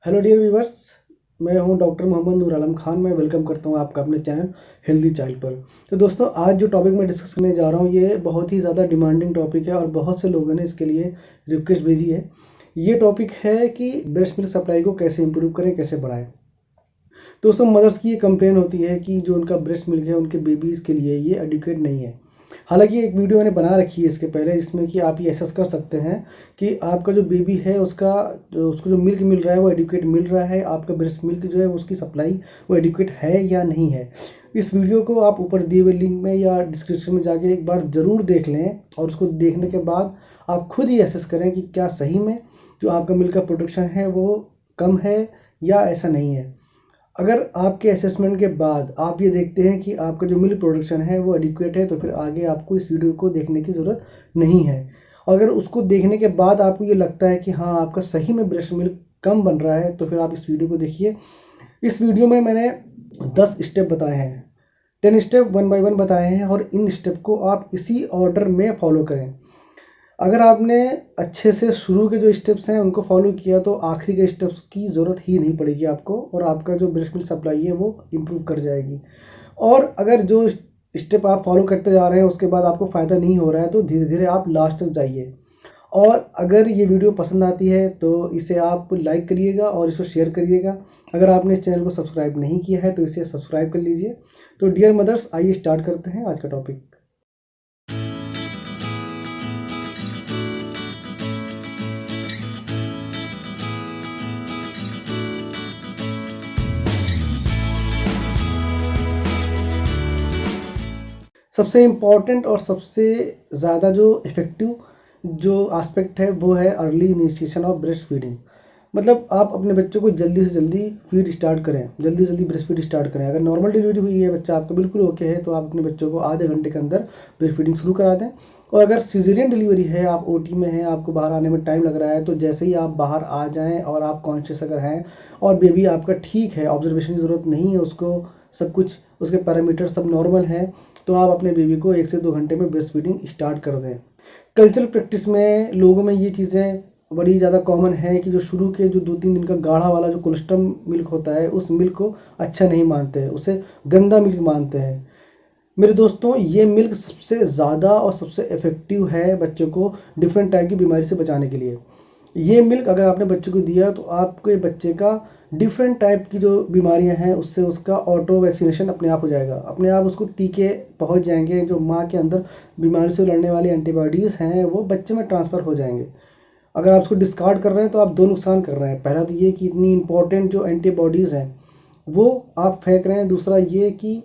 Hello dear viewers, मैं हूं doctor Mohammad Noor Alam Khan. मैं वेलकम करता हूं आपका अपने चैनल हेल्दी चाइल्ड पर। तो दोस्तों, आज जो टॉपिक मैं डिस्कस करने जा रहा हूं ये बहुत ही ज़्यादा डिमांडिंग टॉपिक है और बहुत से लोगों ने इसके लिए रिक्वेस्ट भेजी है। ये टॉपिक है कि ब्रेस्ट मिल्क सप्लाई को कैसे इंप्रूव करें, कैसे बढ़ाएं। दोस्तों, मदर्स की ये कंप्लेन होती है कि जो उनका ब्रेस्ट मिल्क है उनके बेबीज़ के लिए ये एडिक्वेट नहीं है। हालांकि एक वीडियो मैंने बना रखी है इसके पहले, जिसमें कि आप ये एसेस कर सकते हैं कि आपका जो बेबी है उसको जो मिल्क मिल रहा है वो एडिक्वेट मिल रहा है, आपका ब्रेस्ट मिल्क जो है उसकी सप्लाई वो एडिक्वेट है या नहीं है। इस वीडियो को आप ऊपर दिए हुए लिंक में या डिस्क्रिप्शन में जाके एक बार ज़रूर देख लें और उसको देखने के बाद आप खुद ही एसेस करें कि क्या सही में जो आपका मिल्क का प्रोडक्शन है वो कम है या ऐसा नहीं है। अगर आपके असेसमेंट के बाद आप ये देखते हैं कि आपका जो मिल्क प्रोडक्शन है वो एडिक्वेट है, तो फिर आगे आपको इस वीडियो को देखने की ज़रूरत नहीं है। अगर उसको देखने के बाद आपको ये लगता है कि हाँ, आपका सही में ब्रेस्ट मिल्क कम बन रहा है, तो फिर आप इस वीडियो को देखिए। इस वीडियो में मैंने 10 स्टेप बताए हैं, 10 स्टेप 1 बाय 1 बताए हैं और इन स्टेप को आप इसी ऑर्डर में फॉलो करें। अगर आपने अच्छे से शुरू के जो स्टेप्स हैं उनको फॉलो किया तो आखिरी के स्टेप्स की ज़रूरत ही नहीं पड़ेगी आपको, और आपका जो ब्रेस्ट मिल्क सप्लाई है वो इम्प्रूव कर जाएगी। और अगर जो स्टेप आप फॉलो करते जा रहे हैं उसके बाद आपको फ़ायदा नहीं हो रहा है तो धीरे धीरे आप लास्ट तक जाइए। और अगर ये वीडियो पसंद आती है तो इसे आप लाइक करिएगा और इसको शेयर करिएगा। अगर आपने इस चैनल को सब्सक्राइब नहीं किया है तो इसे सब्सक्राइब कर लीजिए। तो डियर मदर्स, आइए स्टार्ट करते हैं आज का टॉपिक। सबसे इम्पॉर्टेंट और सबसे ज़्यादा जो इफ़ेक्टिव जो एस्पेक्ट है वो है early initiation of breast feeding. मतलब आप अपने बच्चों को जल्दी से जल्दी फीड स्टार्ट करें, जल्दी से जल्दी ब्रेस्ट फीड स्टार्ट करें। अगर नॉर्मल डिलीवरी हुई है, बच्चा आपका बिल्कुल ओके है, तो आप अपने बच्चों को आधे घंटे के अंदर ब्रेस्ट फीडिंग शुरू करा दें। और अगर सिजेरियन डिलीवरी है, आप ओटी में हैं, आपको बाहर आने में टाइम लग रहा है, तो जैसे ही आप बाहर आ जाएँ और आप कॉन्शियस अगर हैं और बेबी आपका ठीक है, ऑब्जर्वेशन की ज़रूरत नहीं है, उसको सब कुछ उसके पैरामीटर सब नॉर्मल हैं, तो आप अपने बेबी को 1 से 2 घंटे में ब्रेस्ट फीडिंग स्टार्ट कर दें। कल्चरल प्रैक्टिस में लोगों में ये चीज़ें बड़ी ज़्यादा कॉमन है कि जो शुरू के जो 2-3 दिन का गाढ़ा वाला जो कोलेस्ट्रॉल मिल्क होता है उस मिल्क को अच्छा नहीं मानते हैं, उसे गंदा मिल्क मानते हैं। मेरे दोस्तों, ये मिल्क सबसे ज़्यादा और सबसे इफ़ेक्टिव है बच्चों को डिफरेंट टाइप की बीमारी से बचाने के लिए। ये मिल्क अगर आपने बच्चे को दिया तो आपके बच्चे का डिफरेंट टाइप की जो बीमारियां हैं उससे उसका ऑटो वैक्सीनेशन अपने आप हो जाएगा, अपने आप उसको टीके पहुंच जाएंगे। जो माँ के अंदर बीमारी से लड़ने वाली एंटीबॉडीज़ हैं वो बच्चे में ट्रांसफ़र हो जाएंगे। अगर आप उसको डिस्कार्ड कर रहे हैं तो आप 2 नुकसान कर रहे हैं। पहला तो ये कि इतनी इंपॉर्टेंट जो एंटीबॉडीज़ हैं वो आप फेंक रहे हैं। दूसरा ये कि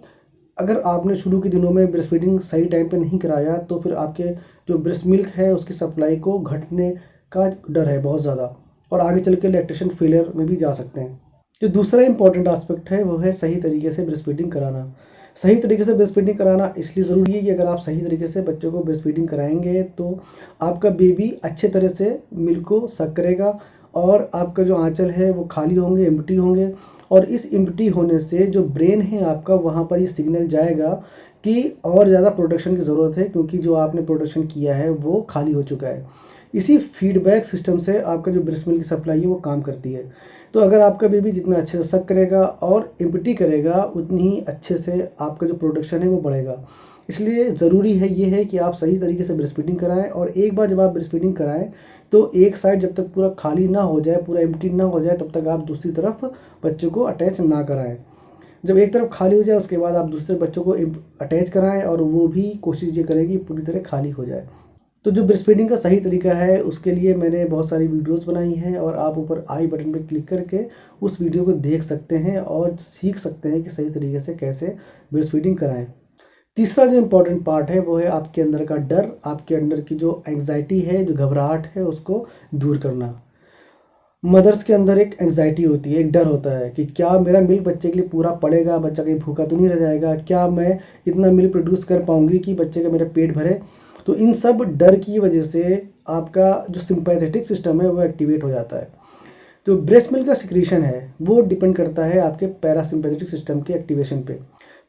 अगर आपने शुरू के दिनों में ब्रेस्ट फीडिंग सही टाइम पे नहीं कराया तो फिर आपके जो ब्रेस्ट मिल्क है उसकी सप्लाई को घटने का डर है बहुत ज़्यादा, और आगे चल के लैक्टेशन फेलियर में भी जा सकते हैं। जो दूसरा इंपॉर्टेंट एस्पेक्ट है वो है सही तरीके से ब्रेस्ट फीडिंग कराना। सही तरीके से ब्रेस्ट फीडिंग कराना इसलिए ज़रूरी है कि अगर आप सही तरीके से बच्चों को ब्रेस्ट फीडिंग कराएंगे तो आपका बेबी अच्छे तरह से मिल्क को सक करेगा और आपका जो आंचल है वो खाली होंगे, एम्प्टी होंगे। और इस एम्प्टी होने से जो ब्रेन है आपका, वहाँ पर ये सिग्नल जाएगा कि और ज़्यादा प्रोडक्शन की ज़रूरत है, क्योंकि जो आपने प्रोडक्शन किया है वो खाली हो चुका है। इसी फीडबैक सिस्टम से आपका जो ब्रेस्ट मिल्क की सप्लाई है वो काम करती है। तो अगर आपका बेबी जितना अच्छे से सक करेगा और एम्प्टी करेगा उतनी ही अच्छे से आपका जो प्रोडक्शन है वो बढ़ेगा। इसलिए ज़रूरी है ये है कि आप सही तरीके से ब्रेस्ट फीडिंग कराएं, और एक बार जब आप ब्रेस्ट फीडिंग कराएं तो एक साइड जब तक पूरा खाली ना हो जाए, पूरा एम्प्टी ना हो जाए, तब तक आप दूसरी तरफ बच्चों को अटैच ना कराएं। जब एक तरफ खाली हो जाए उसके बाद आप दूसरे बच्चों को अटैच कराएं और वो भी कोशिश ये करें कि पूरी तरह खाली हो जाए। तो जो ब्रेस्ट फीडिंग का सही तरीका है उसके लिए मैंने बहुत सारी वीडियोस बनाई हैं, और आप ऊपर आई बटन पर क्लिक करके उस वीडियो को देख सकते हैं और सीख सकते हैं कि सही तरीके से कैसे ब्रेस्ट फीडिंग कराएं। तीसरा जो इम्पोर्टेंट पार्ट है वो है आपके अंदर का डर, आपके अंदर की जो एंग्जाइटी है, जो घबराहट है, उसको दूर करना। मदर्स के अंदर एक एंग्जाइटी होती है, एक डर होता है कि क्या मेरा मिल्क बच्चे के लिए पूरा पड़ेगा, बच्चा कहीं भूखा तो नहीं रह जाएगा, क्या मैं इतना मिल्क प्रोड्यूस कर पाऊंगी कि बच्चे का मेरा पेट भरे। तो इन सब डर की वजह से आपका जो सिंपैथेटिक सिस्टम है वो एक्टिवेट हो जाता है। तो ब्रेस्ट मिल्क का सिक्रीशन है वो डिपेंड करता है आपके पैरासिम्पैथेटिक सिस्टम के एक्टिवेशन पे।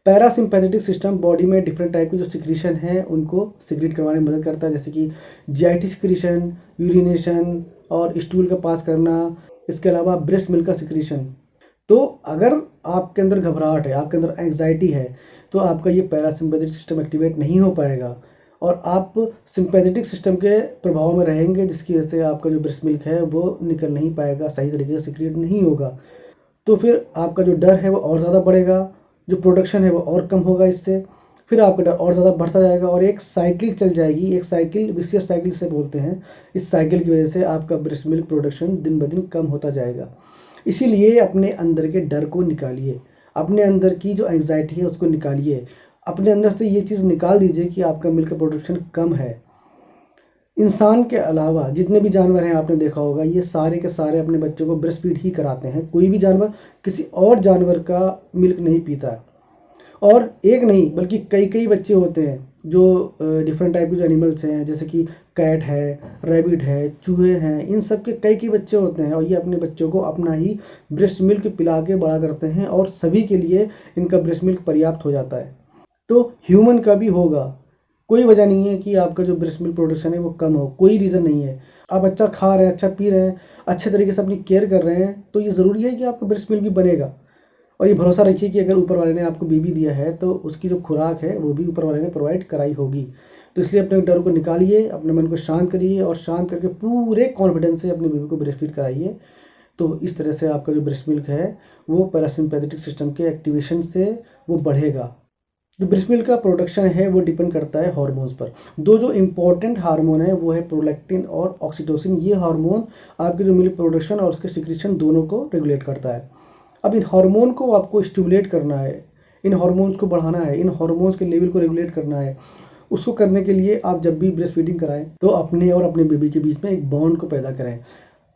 पैरासिम्पैथेटिक सिस्टम बॉडी में डिफरेंट टाइप के जो सिक्रीशन हैं उनको सिक्रीट करवाने में मदद करता है, जैसे कि जीआईटी सिक्रीशन, यूरिनेशन और स्टूल का पास करना, इसके अलावा ब्रेस्ट मिल्क का सिक्रीशन। तो अगर आपके अंदर घबराहट है, आपके अंदर एंग्जाइटी है, तो आपका ये पैरासिम्पैथेटिक सिस्टम एक्टिवेट नहीं हो पाएगा और आप सिंपैथेटिक सिस्टम के प्रभाव में रहेंगे, जिसकी वजह से आपका जो ब्रेस्ट मिल्क है वो निकल नहीं पाएगा, सही तरीके से सिक्रीट नहीं होगा। तो फिर आपका जो डर है वो और ज़्यादा बढ़ेगा, जो प्रोडक्शन है वो और कम होगा इससे, फिर आपका डर और ज़्यादा बढ़ता जाएगा और एक साइकिल चल जाएगी, एक साइकिल, विशियस साइकिल से बोलते हैं। इस साइकिल की वजह से आपका ब्रेस्ट मिल्क प्रोडक्शन दिन ब दिन कम होता जाएगा। इसीलिए अपने अंदर के डर को निकालिए, अपने अंदर की जो एंग्जाइटी है उसको निकालिए, अपने अंदर से ये चीज़ निकाल दीजिए कि आपका मिल्क प्रोडक्शन कम है। इंसान के अलावा जितने भी जानवर हैं, आपने देखा होगा, ये सारे के सारे अपने बच्चों को ब्रेस्ट फीड ही कराते हैं। कोई भी जानवर किसी और जानवर का मिल्क नहीं पीता। और एक नहीं बल्कि कई कई बच्चे होते हैं जो डिफरेंट टाइप के जो एनिमल्स हैं, जैसे कि कैट है, रैबिट है, चूहे हैं, इन सब के कई कई बच्चे होते हैं और ये अपने बच्चों को अपना ही ब्रेस्ट मिल्क पिला के बड़ा करते हैं और सभी के लिए इनका ब्रेस्ट मिल्क पर्याप्त हो जाता है। तो ह्यूमन का भी होगा। कोई वजह नहीं है कि आपका जो ब्रेस्ट मिल्क प्रोडक्शन है वो कम हो, कोई रीज़न नहीं है। आप अच्छा खा रहे हैं, अच्छा पी रहे हैं, अच्छे तरीके से अपनी केयर कर रहे हैं, तो ये ज़रूरी है कि आपका ब्रेस्ट मिल्क भी बनेगा। और ये भरोसा रखिए कि अगर ऊपर वाले ने आपको बेबी दिया है तो उसकी जो खुराक है वो भी ऊपर वाले ने प्रोवाइड कराई होगी। तो इसलिए अपने डर को निकालिए, अपने मन को शांत करिए और शांत करके पूरे कॉन्फिडेंस से अपने बेबी को ब्रेस्ट फीड कराइए। तो इस तरह से आपका जो ब्रेस्ट मिल्क है वो पैरासिम्पैथेटिक सिस्टम के एक्टिवेशन से वो बढ़ेगा। जो ब्रेस्ट मिल्क का प्रोडक्शन है वो डिपेंड करता है हार्मोन्स पर। दो जो इम्पोर्टेंट हार्मोन है वो है प्रोलैक्टिन और ऑक्सीटोसिन। ये हार्मोन आपके जो मिल्क प्रोडक्शन और उसके सिक्रीशन दोनों को रेगुलेट करता है। अब इन हार्मोन को आपको स्टिमुलेट करना है, इन हार्मोन्स को बढ़ाना है, इन हार्मोन्स के लेवल को रेगुलेट करना है। उसको करने के लिए आप जब भी ब्रेस्ट फीडिंग कराएं तो अपने और अपने बेबी के बीच में एक बॉन्ड को पैदा करें।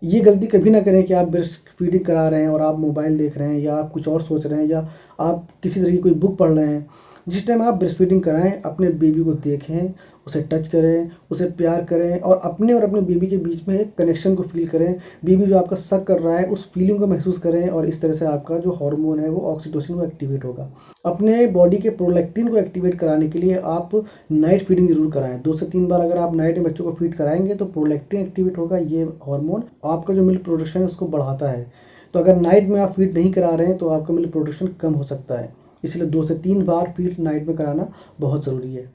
ये गलती कभी ना करें कि आप ब्रेस्ट फीडिंग करा रहे हैं और आप मोबाइल देख रहे हैं या आप कुछ और सोच रहे हैं या आप किसी तरह की कोई बुक पढ़ रहे हैं। जिस टाइम आप ब्रेस्ट फीडिंग कराएं अपने बेबी को देखें, उसे टच करें, उसे प्यार करें और अपने बेबी के बीच में एक कनेक्शन को फील करें। बेबी जो आपका सक कर रहा है उस फीलिंग को महसूस करें और इस तरह से आपका जो हार्मोन है वो ऑक्सीटोसिन वो एक्टिवेट होगा। अपने बॉडी के प्रोलैक्टिन को एक्टिवेट कराने के लिए आप नाइट फीडिंग जरूर कराएं। 2 से 3 बार अगर आप नाइट में बच्चों को फीड कराएंगे तो प्रोलैक्टिन एक्टिवेट होगा। ये हार्मोन आपका जो मिल्क प्रोडक्शन है उसको बढ़ाता है। तो अगर नाइट में आप फीड नहीं करा रहे हैं तो आपका मिल्क प्रोडक्शन कम हो सकता है। इसलिए 2 से 3 बार फीड नाइट में कराना बहुत ज़रूरी है।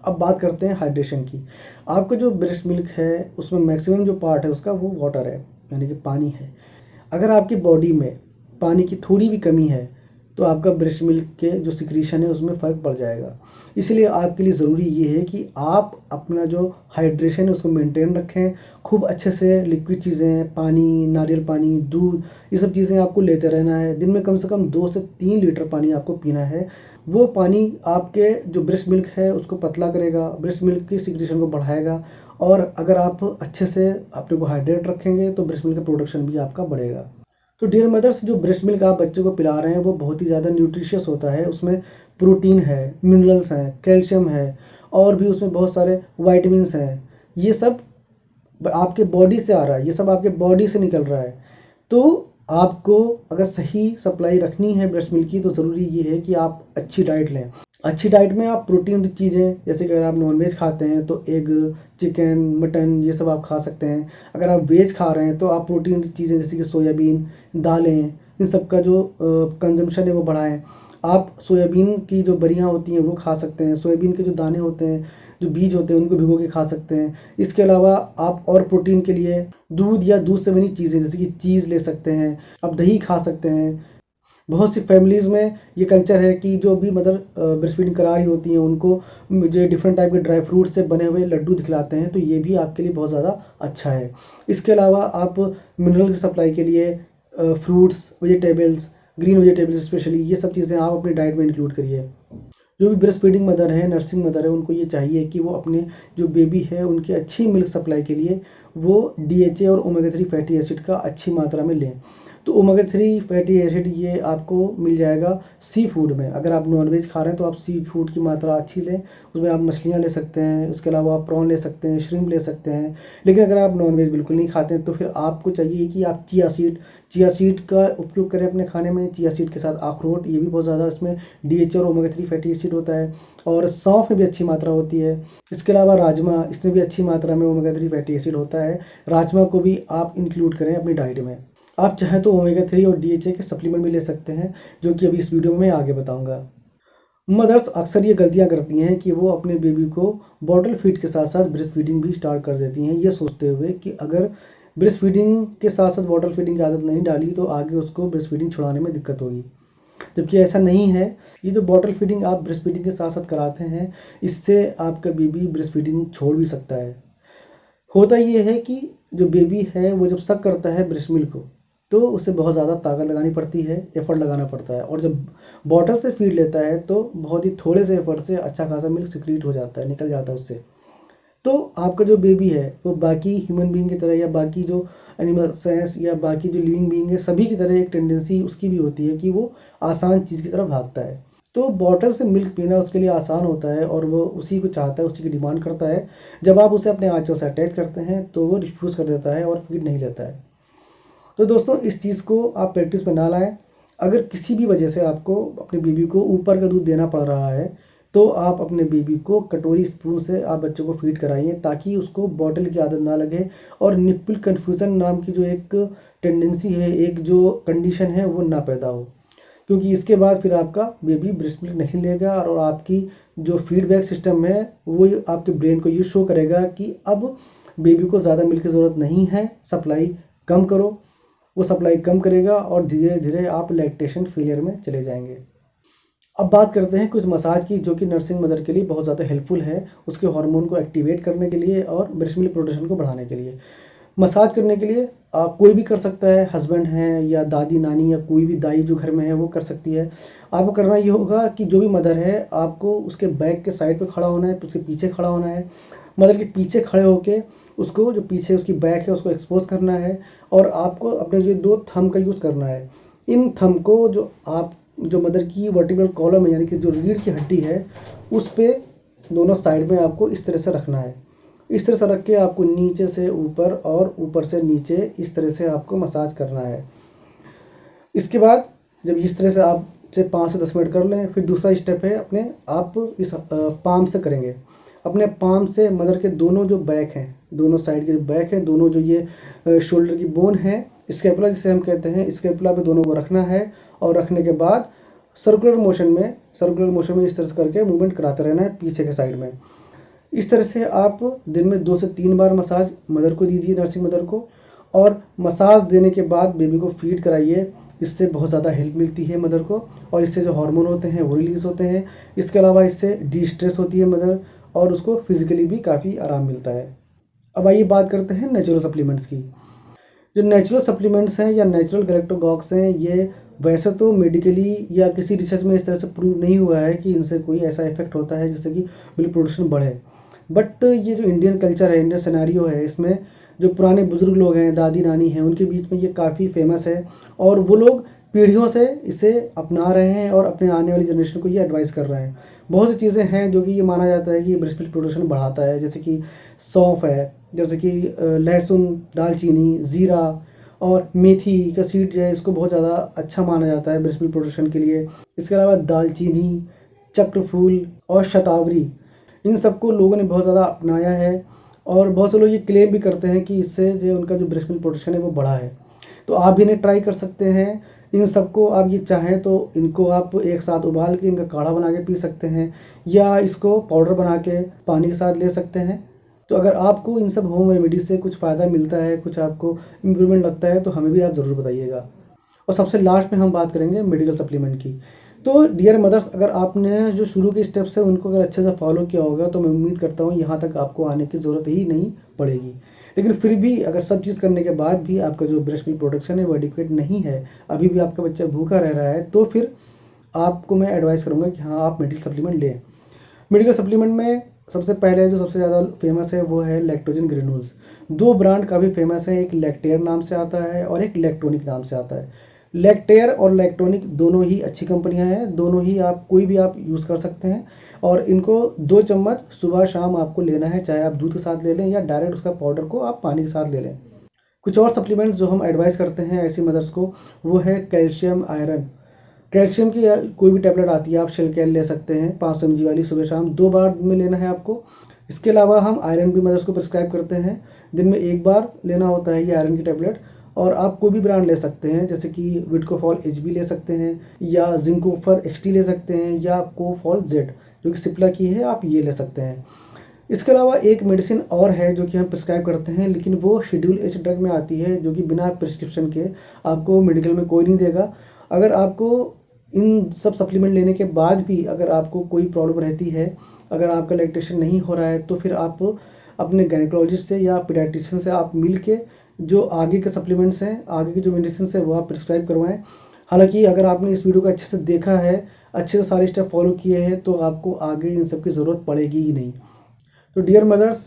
अब बात करते हैं हाइड्रेशन की। आपका जो ब्रेस्ट मिल्क है उसमें मैक्सिमम जो पार्ट है उसका वो वाटर है, यानी कि पानी है। अगर आपकी बॉडी में पानी की थोड़ी भी कमी है तो आपका ब्रेस्ट मिल्क के जो सिक्रीशन है उसमें फ़र्क पड़ जाएगा। इसलिए आपके लिए ज़रूरी ये है कि आप अपना जो हाइड्रेशन है उसको मेंटेन रखें। खूब अच्छे से लिक्विड चीज़ें, पानी, नारियल पानी, दूध, ये सब चीज़ें आपको लेते रहना है। दिन में कम से कम 2 से 3 लीटर पानी आपको पीना है। वो पानी आपके जो ब्रेस्ट मिल्क है उसको पतला करेगा, ब्रेस्ट मिल्क की सिक्रीशन को बढ़ाएगा और अगर आप अच्छे से अपने को हाइड्रेट रखेंगे तो ब्रेस्ट मिल्क का प्रोडक्शन भी आपका बढ़ेगा। तो डियर मदर्स, जो ब्रेस्ट मिल्क आप बच्चों को पिला रहे हैं वो बहुत ही ज़्यादा न्यूट्रिशियस होता है। उसमें प्रोटीन है, मिनरल्स हैं, कैल्शियम है और भी उसमें बहुत सारे वाइटामिन्स हैं। ये सब आपके बॉडी से आ रहा है, ये सब आपके बॉडी से निकल रहा है। तो आपको अगर सही सप्लाई रखनी है ब्रेस्ट मिल्क की तो ज़रूरी ये है कि आप अच्छी डाइट लें। अच्छी डाइट में आप प्रोटीन रिच चीज़ें, जैसे कि अगर आप नॉनवेज खाते हैं तो एग, चिकन, मटन, ये सब आप खा सकते हैं। अगर आप वेज खा रहे हैं तो आप प्रोटीन रिच चीज़ें जैसे कि सोयाबीन, दालें, इन सब का जो कंजम्पशन है वो बढ़ाएं। आप सोयाबीन की जो बरियाँ होती हैं वो खा सकते हैं। सोयाबीन के जो दाने होते हैं, जो बीज होते हैं, उनको भिगो के खा सकते हैं। इसके अलावा आप और प्रोटीन के लिए दूध या दूध से बनी चीज़ें जैसे कि चीज़ ले सकते हैं, आप दही खा सकते हैं। बहुत सी फैमिलीज़ में ये कल्चर है कि जो भी मदर ब्रेस्ट फीडिंग करा रही होती हैं उनको जो डिफरेंट टाइप के ड्राई फ्रूट से बने हुए लड्डू दिखलाते हैं, तो ये भी आपके लिए बहुत ज़्यादा अच्छा है। इसके अलावा आप मिनरल की सप्लाई के लिए fruits, vegetables, green vegetables specially, ये सब चीज़ें आप अपनी डाइट में इंक्लूड करिए। जो भी ब्रेस्ट फीडिंग मदर है, नर्सिंग मदर है, उनको ये चाहिए कि वो अपने जो बेबी है उनकी अच्छी मिल्क सप्लाई के लिए वो DHA और ओमेगा 3 फैटी एसिड का अच्छी मात्रा में लें। तो ओमेगा 3 फैटी एसिड ये आपको मिल जाएगा सी फूड में। अगर आप नॉनवेज खा रहे हैं तो आप सी फूड की मात्रा अच्छी लें। उसमें आप मछलियाँ ले सकते हैं, उसके अलावा आप प्रॉन ले सकते हैं, श्रिम्प ले सकते हैं। लेकिन अगर आप नॉनवेज बिल्कुल नहीं खाते हैं तो फिर आपको चाहिए कि आप चिया सीड का उपयोग करें अपने खाने में। चिया सीड के साथ अखरोट, ये भी बहुत ज़्यादा इसमें DHA और ओमेगा 3 फैटी एसिड होता है और सौंफ में भी अच्छी मात्रा होती है। इसके अलावा राजमा, इसमें भी अच्छी मात्रा में ओमेगा 3 फैटी एसिड होता है। राजमा को भी आप इंक्लूड करें अपनी डाइट में। आप चाहें तो ओमेगा 3 और DHA के सप्लीमेंट भी ले सकते हैं, जो कि अभी इस वीडियो में मैं आगे बताऊंगा। मदर्स अक्सर ये गलतियां करती हैं कि वो अपने बेबी को बॉटल फीड के साथ साथ ब्रेस्ट फीडिंग भी स्टार्ट कर देती हैं, ये सोचते हुए कि अगर ब्रेस्ट फीडिंग के साथ साथ बॉटल फीडिंग की आदत नहीं डाली तो आगे उसको ब्रेस्ट फीडिंग छुड़ाने में दिक्कत होगी, जबकि ऐसा नहीं है। ये जो बॉटल फीडिंग आप ब्रेस्ट फीडिंग के साथ साथ कराते हैं, इससे आपका बेबी ब्रेस्ट फीडिंग छोड़ भी सकता है। होता ये है कि जो बेबी है वो जब सक करता है ब्रेस्ट मिल्क को, तो उसे बहुत ज़्यादा ताकत लगानी पड़ती है, एफर्ट लगाना पड़ता है, और जब बॉटल से फीड लेता है तो बहुत ही थोड़े से एफर्ट से अच्छा खासा मिल्क सिक्रीट हो जाता है, निकल जाता है उससे। तो आपका जो बेबी है वो बाकी ह्यूमन बीइंग की तरह या बाकी जो एनिमल्स हैं या बाकी जो लिविंग बीइंग है सभी की तरह एक टेंडेंसी उसकी भी होती है कि वो आसान चीज़ की तरफ भागता है। तो बॉटल से मिल्क पीना उसके लिए आसान होता है और वो उसी को चाहता है, उसी की डिमांड करता है। जब आप उसे अपने आंचल से अटैच करते हैं तो वो रिफ्यूज़ कर देता है और फीड नहीं लेता है। तो दोस्तों इस चीज़ को आप प्रैक्टिस में ना लाएं। अगर किसी भी वजह से आपको अपने बेबी को ऊपर का दूध देना पड़ रहा है तो आप अपने बेबी को कटोरी स्पून से आप बच्चों को फीड कराइए, ताकि उसको बॉटल की आदत ना लगे और निप्पल कन्फ्यूज़न नाम की जो एक टेंडेंसी है, एक जो कंडीशन है, वो ना पैदा हो। क्योंकि इसके बाद फिर आपका बेबी ब्रेस्ट मिल्क नहीं लेगा और आपकी जो फीडबैक सिस्टम है वो आपके ब्रेन को ये शो करेगा कि अब बेबी को ज़्यादा मिल्क की ज़रूरत नहीं है, सप्लाई कम करो। वो सप्लाई कम करेगा और धीरे धीरे आप लैक्टेशन फेलियर में चले जाएंगे। अब बात करते हैं कुछ मसाज की, जो कि नर्सिंग मदर के लिए बहुत ज़्यादा हेल्पफुल है, उसके हार्मोन को एक्टिवेट करने के लिए और ब्रेस्ट मिल्क प्रोडक्शन को बढ़ाने के लिए। मसाज करने के लिए कोई भी कर सकता है, हस्बैंड है या दादी नानी या कोई भी दाई जो घर में है वो कर सकती है। आपको करना ये होगा कि जो भी मदर है आपको उसके बैक के साइड पे खड़ा होना है, उसके पीछे खड़ा होना है। मदर के पीछे खड़े होके उसको जो पीछे उसकी बैक है उसको एक्सपोज करना है और आपको अपने जो 2 थंब का यूज़ करना है। इन थंब को जो मदर की वर्टिब्रल कॉलम है, यानी कि जो रीढ़ की हड्डी है, उस पे दोनों साइड में आपको इस तरह से रखना है। इस तरह से रख के आपको नीचे से ऊपर और ऊपर से नीचे इस तरह से आपको मसाज करना है। इसके बाद जब इस तरह से आप 5 से 10 मिनट कर लें, फिर दूसरा स्टेप है अपने आप इस पाम से करेंगे। अपने पाम से मदर के दोनों जो बैक हैं, दोनों साइड के जो बैक हैं, दोनों जो ये शोल्डर की बोन है, स्कैपुला जिसे हम कहते हैं, स्कैपुला पे दोनों को रखना है और रखने के बाद सर्कुलर मोशन में इस तरह से करके मूवमेंट कराते रहना है पीछे के साइड में। इस तरह से आप दिन में 2 से 3 बार मसाज मदर को दीजिए, नर्सिंग मदर को, और मसाज देने के बाद बेबी को फीड कराइए। इससे बहुत ज़्यादा हेल्प मिलती है मदर को और इससे जो हार्मोन होते हैं वो रिलीज़ होते हैं। इसके अलावा इससे डी स्ट्रेस होती है मदर और उसको फिजिकली भी काफ़ी आराम मिलता है। अब आइए बात करते हैं नेचुरल सप्लीमेंट्स की। जो नेचुरल सप्लीमेंट्स हैं या नेचुरल गैलेक्टोकॉक्स हैं, ये वैसे तो मेडिकली या किसी रिसर्च में इस तरह से प्रूव नहीं हुआ है कि इनसे कोई ऐसा इफेक्ट होता है जिससे कि मिल्क प्रोडक्शन बढ़े। बट ये जो इंडियन कल्चर है, इंडियन सिनेरियो है, इसमें जो पुराने बुजुर्ग लोग हैं, दादी नानी हैं, उनके बीच में ये काफ़ी फेमस है और वो लोग पीढ़ियों से इसे अपना रहे हैं और अपने आने वाली जनरेशन को ये एडवाइस कर रहे हैं। बहुत सी चीज़ें हैं जो कि ये माना जाता है कि ब्रेस्ट मिल्क प्रोडक्शन बढ़ाता है, जैसे कि सौंफ है, जैसे कि लहसुन, दालचीनी, ज़ीरा और मेथी का सीड जो है, इसको बहुत ज़्यादा अच्छा माना जाता है ब्रेस्ट मिल्क प्रोडक्शन के लिए। इसके अलावा दालचीनी, चक्रफूल और शतावरी, इन सबको लोगों ने बहुत ज़्यादा अपनाया है और बहुत से लोग ये क्लेम भी करते हैं कि इससे जो उनका जो ब्रेस्ट मिल्क प्रोडक्शन है वो बढ़ा है। तो आप भी इन्हें ट्राई कर सकते हैं। इन सबको आप ये चाहें तो इनको आप एक साथ उबाल के इनका काढ़ा बना के पी सकते हैं या इसको पाउडर बना के पानी के साथ ले सकते हैं। तो अगर आपको इन सब होम रेमेडी से कुछ फ़ायदा मिलता है, कुछ आपको इम्प्रूवमेंट लगता है, तो हमें भी आप ज़रूर बताइएगा। और सबसे लास्ट में हम बात करेंगे मेडिकल सप्लीमेंट की। तो डियर मदर्स, अगर आपने जो शुरू के स्टेप्स हैं उनको अगर अच्छे से फॉलो किया होगा तो मैं उम्मीद करता हूँ यहाँ तक आपको आने की ज़रूरत ही नहीं पड़ेगी। लेकिन फिर भी अगर सब चीज़ करने के बाद भी आपका जो ब्रेस्ट मिल्क प्रोडक्शन है वो एडिक्वेट नहीं है, अभी भी आपका बच्चा भूखा रह रहा है, तो फिर आपको मैं एडवाइस करूँगा कि हाँ, आप मेडिकल सप्लीमेंट लें। मेडिकल सप्लीमेंट में सबसे पहले जो सबसे ज़्यादा फेमस है वो है लैक्टोजन ग्रेन्यूल्स। 2 ब्रांड काफ़ी फेमस है, एक लैक्टेयर नाम से आता है और एक लैक्टोनिक नाम से आता है। लैक्टेयर और लैक्टोनिक दोनों ही अच्छी कंपनियां हैं, दोनों ही कोई भी आप यूज़ कर सकते हैं और इनको 2 चम्मच सुबह शाम आपको लेना है, चाहे आप दूध के साथ ले लें या डायरेक्ट उसका पाउडर को आप पानी के साथ ले लें। कुछ और सप्लीमेंट्स जो हम एडवाइस करते हैं ऐसी मदर्स को, वो है कैल्शियम, आयरन। कैल्शियम की कोई भी टैबलेट आती है, आप शेलकैल ले सकते हैं 500 mg वाली, सुबह शाम 2 बार में लेना है आपको। इसके अलावा हम आयरन भी मदर्स को प्रिस्क्राइब करते हैं, दिन में 1 बार लेना होता है ये आयरन की टैबलेट और आप कोई भी ब्रांड ले सकते हैं, जैसे कि विडकोफॉल HB ले सकते हैं, या जिंकोफर XT ले सकते हैं, या कोफॉल Z जो कि सिप्ला की है, आप ये ले सकते हैं। इसके अलावा एक मेडिसिन और है जो कि हम प्रिस्क्राइब करते हैं, लेकिन वो शेड्यूल H ड्रग में आती है, जो कि बिना प्रिस्क्रिप्शन के आपको मेडिकल में कोई नहीं देगा। अगर आपको इन सब सप्लीमेंट लेने के बाद भी अगर आपको कोई प्रॉब्लम रहती है, अगर आपका लैक्टेशन नहीं हो रहा है, तो फिर आप अपने गायनेकोलॉजिस्ट से या पीडियाट्रिशियन से आप मिल के जो आगे के सप्लीमेंट्स हैं, आगे की जो मेडिसिन है, वो आप प्रिस्क्राइब करवाएं। हालांकि अगर आपने इस वीडियो को अच्छे से देखा है, अच्छे से सारे स्टेप फॉलो किए हैं, तो आपको आगे इन सब की ज़रूरत पड़ेगी ही नहीं। तो डियर मदर्स,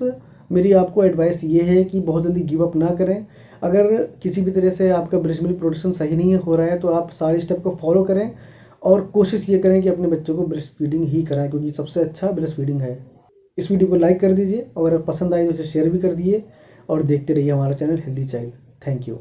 मेरी आपको एडवाइस ये है कि बहुत जल्दी गिव अप ना करें। अगर किसी भी तरह से आपका ब्रेस्ट मिल्क प्रोडक्शन सही नहीं हो रहा है, तो आप सारे स्टेप को फॉलो करें और कोशिश ये करें कि अपने बच्चों को ब्रेस्ट फीडिंग ही कराएं, क्योंकि सबसे अच्छा ब्रेस्ट फीडिंग है। इस वीडियो को लाइक कर दीजिए और अगर पसंद आए तो इसे शेयर भी कर दिए और देखते रहिए हमारा channel healthy child. Thank you.